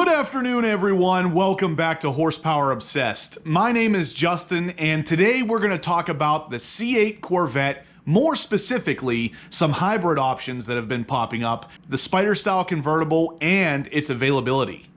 afternoon, everyone. Welcome back to Horsepower Obsessed. My name is Justin, and today we're going to talk about the C8 Corvette, more specifically, some hybrid options that have been popping up, the Spyder style convertible, and its availability.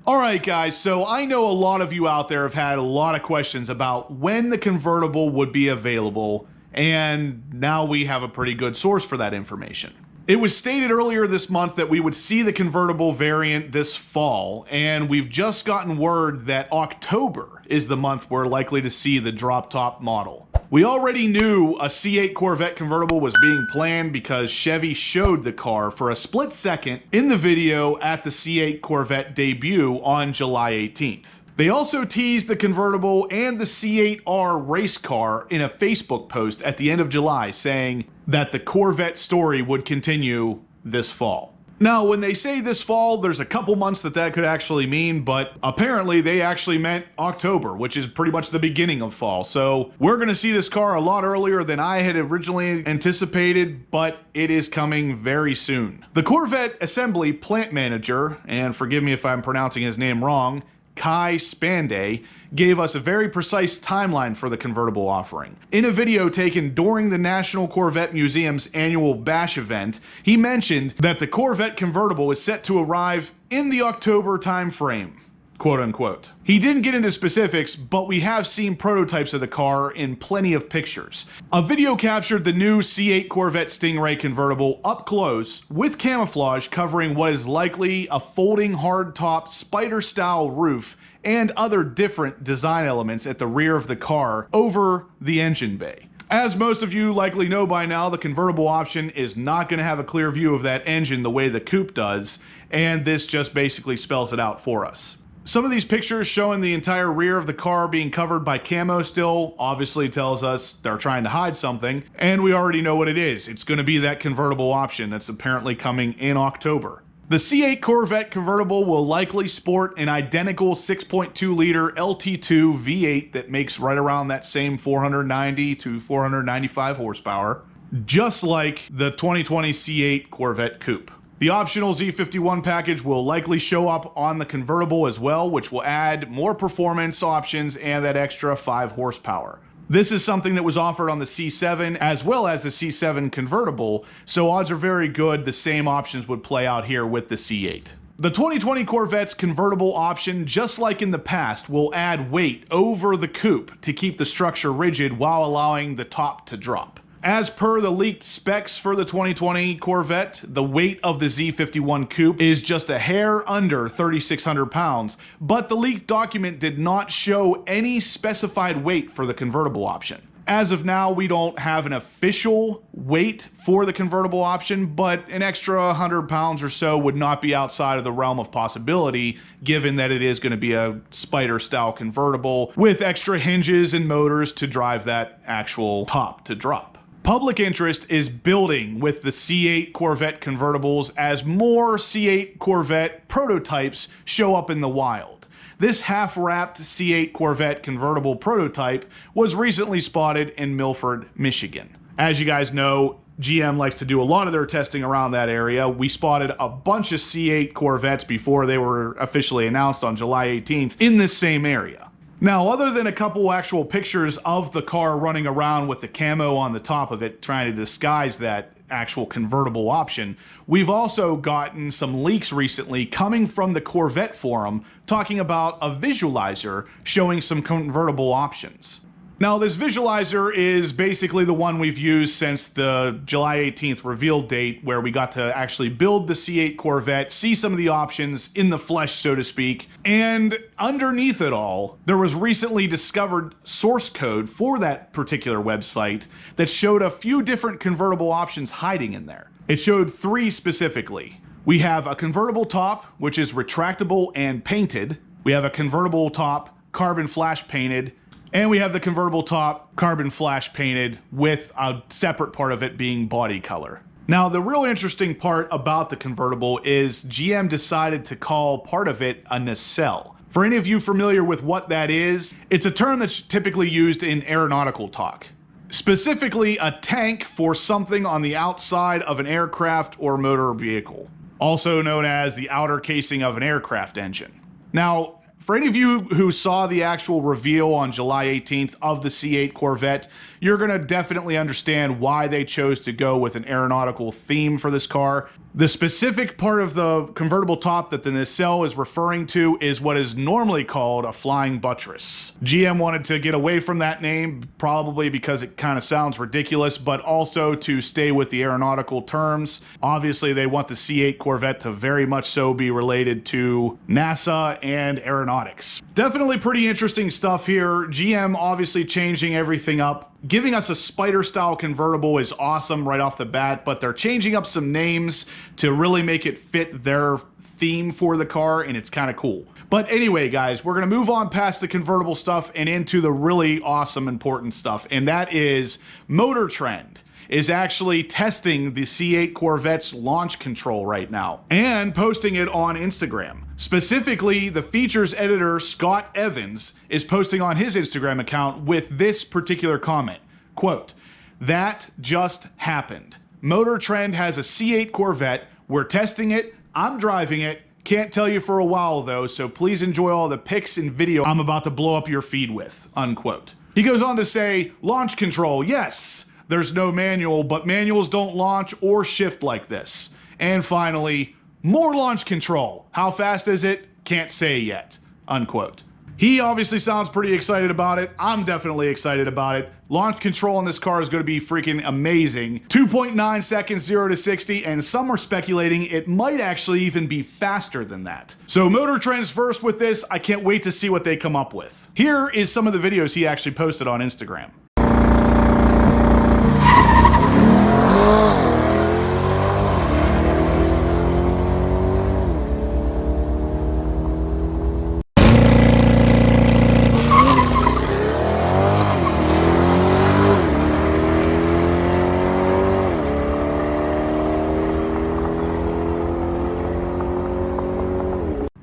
Alright guys, so I know a lot of you out there have had a lot of questions about when the convertible would be available, and now we have a pretty good source for that information. It was stated earlier this month that we would see the convertible variant this fall, and we've just gotten word that October is the month we're likely to see the drop-top model. We already knew a C8 Corvette convertible was being planned because Chevy showed the car for a split second in the video at the C8 Corvette debut on July 18th. They also teased the convertible and the C8R race car in a Facebook post at the end of July, saying that the Corvette story would continue this fall. Now, when they say this fall, there's a couple months that could actually mean, but apparently they actually meant October, which is pretty much the beginning of fall. So we're going to see this car a lot earlier than I had originally anticipated, but it is coming very soon. The Corvette Assembly plant manager, and forgive me if I'm pronouncing his name wrong, Kai Spande, gave us a very precise timeline for the convertible offering. In a video taken during the National Corvette Museum's annual Bash event, he mentioned that the Corvette convertible is set to arrive in the October timeframe, quote unquote. He didn't get into specifics, but we have seen prototypes of the car in plenty of pictures. A video captured the new C8 Corvette Stingray convertible up close with camouflage covering what is likely a folding hardtop Spyder style roof and other different design elements at the rear of the car over the engine bay. As most of you likely know by now, the convertible option is not going to have a clear view of that engine the way the coupe does, and this just basically spells it out for us. Some of these pictures showing the entire rear of the car being covered by camo still obviously tells us they're trying to hide something, and we already know what it is. It's going to be that convertible option that's apparently coming in October. The C8 Corvette convertible will likely sport an identical 6.2 liter LT2 V8 that makes right around that same 490 to 495 horsepower, just like the 2020 C8 Corvette Coupe. The optional Z51 package will likely show up on the convertible as well, which will add more performance options and that extra 5 horsepower. This is something that was offered on the C7 as well as the C7 convertible, so odds are very good the same options would play out here with the C8. The 2020 Corvette's convertible option, just like in the past, will add weight over the coupe to keep the structure rigid while allowing the top to drop. As per the leaked specs for the 2020 Corvette, the weight of the Z51 Coupe is just a hair under 3,600 pounds, but the leaked document did not show any specified weight for the convertible option. As of now, we don't have an official weight for the convertible option, but an extra 100 pounds or so would not be outside of the realm of possibility, given that it is going to be a Spyder style convertible with extra hinges and motors to drive that actual top to drop. Public interest is building with the C8 Corvette convertibles as more C8 Corvette prototypes show up in the wild. This half-wrapped C8 Corvette convertible prototype was recently spotted in Milford, Michigan. As you guys know, GM likes to do a lot of their testing around that area. We spotted a bunch of C8 Corvettes before they were officially announced on July 18th in this same area. Now, other than a couple actual pictures of the car running around with the camo on the top of it, trying to disguise that actual convertible option, we've also gotten some leaks recently coming from the Corvette forum talking about a visualizer showing some convertible options. Now, this visualizer is basically the one we've used since the July 18th reveal date, where we got to actually build the C8 Corvette, see some of the options in the flesh, so to speak, and underneath it all, there was recently discovered source code for that particular website that showed a few different convertible options hiding in there. It showed 3 specifically. We have a convertible top, which is retractable and painted. We have a convertible top, carbon flash painted, and we have the convertible top carbon flash painted with a separate part of it being body color. Now, the real interesting part about the convertible is GM decided to call part of it a nacelle. For any of you familiar with what that is, it's a term that's typically used in aeronautical talk. specifically a tank for something on the outside of an aircraft or motor vehicle, also known as the outer casing of an aircraft engine. Now, for any of you who saw the actual reveal on July 18th of the C8 Corvette, you're going to definitely understand why they chose to go with an aeronautical theme for this car. The specific part of the convertible top that the nacelle is referring to is what is normally called a flying buttress. GM wanted to get away from that name, probably because it kind of sounds ridiculous, but also to stay with the aeronautical terms. Obviously, they want the C8 Corvette to very much so be related to NASA and aeronautics. Definitely pretty interesting stuff here. GM obviously changing everything up. Giving us a Spyder style convertible is awesome right off the bat, but they're changing up some names to really make it fit their theme for the car, and it's kind of cool. But anyway, guys, we're going to move on past the convertible stuff and into the really awesome, important stuff, and that is Motor Trend is actually testing the C8 Corvette's launch control right now and posting it on Instagram. Specifically, the features editor Scott Evans is posting on his Instagram account with this particular comment, quote, "That just happened. Motor Trend has a C8 Corvette. We're testing it. I'm driving it. Can't tell you for a while though, so please enjoy all the pics and video I'm about to blow up your feed with," unquote. He goes on to say, "Launch control, yes. There's no manual, but manuals don't launch or shift like this." And finally, "More launch control. How fast is it? Can't say yet," unquote. He obviously sounds pretty excited about it. I'm definitely excited about it. Launch control on this car is going to be freaking amazing. 2.9 seconds 0 to 60, and some are speculating it might actually even be faster than that. So Motor Trend's first with this. I can't wait to see what they come up with. Here is some of the videos he actually posted on Instagram.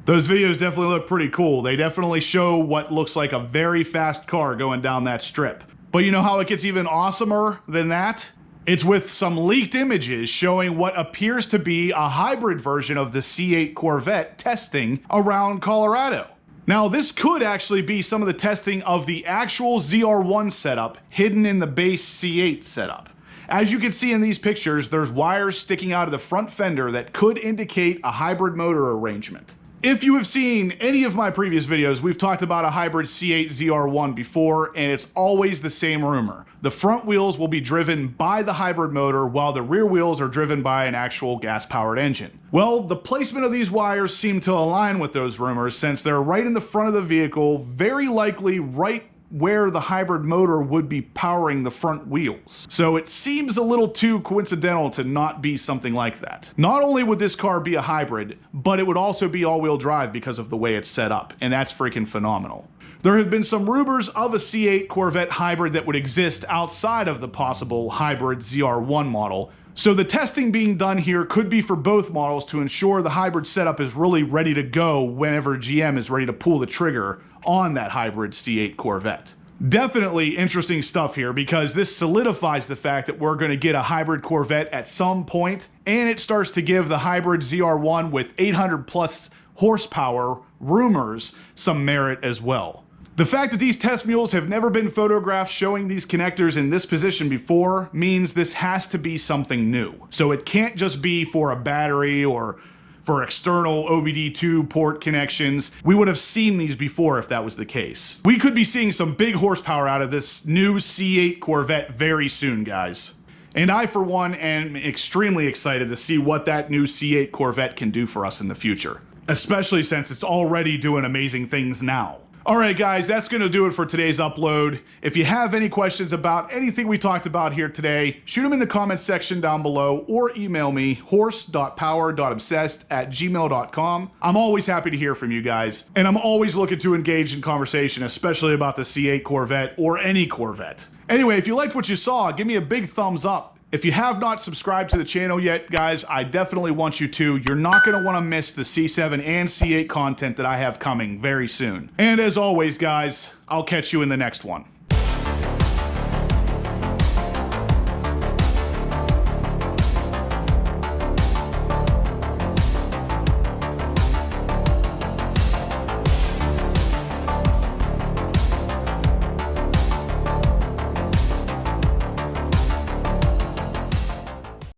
Those videos definitely look pretty cool. They definitely show what looks like a very fast car going down that strip. But you know how it gets even awesomer than that? It's with some leaked images showing what appears to be a hybrid version of the C8 Corvette testing around Colorado. Now, this could actually be some of the testing of the actual ZR1 setup hidden in the base C8 setup. As you can see in these pictures, there's wires sticking out of the front fender that could indicate a hybrid motor arrangement. If you have seen any of my previous videos, we've talked about a hybrid C8 ZR1 before, and it's always the same rumor. The front wheels will be driven by the hybrid motor, while the rear wheels are driven by an actual gas-powered engine. Well, the placement of these wires seem to align with those rumors, since they're right in the front of the vehicle, very likely right where the hybrid motor would be powering the front wheels. So it seems a little too coincidental to not be something like that. Not only would this car be a hybrid, but it would also be all-wheel drive because of the way it's set up, and that's freaking phenomenal. There have been some rumors of a C8 Corvette hybrid that would exist outside of the possible hybrid ZR1 model, so the testing being done here could be for both models to ensure the hybrid setup is really ready to go whenever GM is ready to pull the trigger on that hybrid C8 Corvette. Definitely interesting stuff here, because this solidifies the fact that we're going to get a hybrid Corvette at some point, and it starts to give the hybrid ZR1 with 800 plus horsepower rumors some merit as well. The fact that these test mules have never been photographed showing these connectors in this position before means this has to be something new. So it can't just be for a battery or for external OBD2 port connections. We would have seen these before if that was the case. We could be seeing some big horsepower out of this new C8 Corvette very soon, guys. And I, for one, am extremely excited to see what that new C8 Corvette can do for us in the future, especially since it's already doing amazing things now. Alright guys, that's going to do it for today's upload. If you have any questions about anything we talked about here today, shoot them in the comments section down below or email me, horse.power.obsessed@gmail.com. I'm always happy to hear from you guys, and I'm always looking to engage in conversation, especially about the C8 Corvette or any Corvette. Anyway, if you liked what you saw, give me a big thumbs up. If you have not subscribed to the channel yet, guys, I definitely want you to. You're not going to want to miss the C7 and C8 content that I have coming very soon. And as always, guys, I'll catch you in the next one.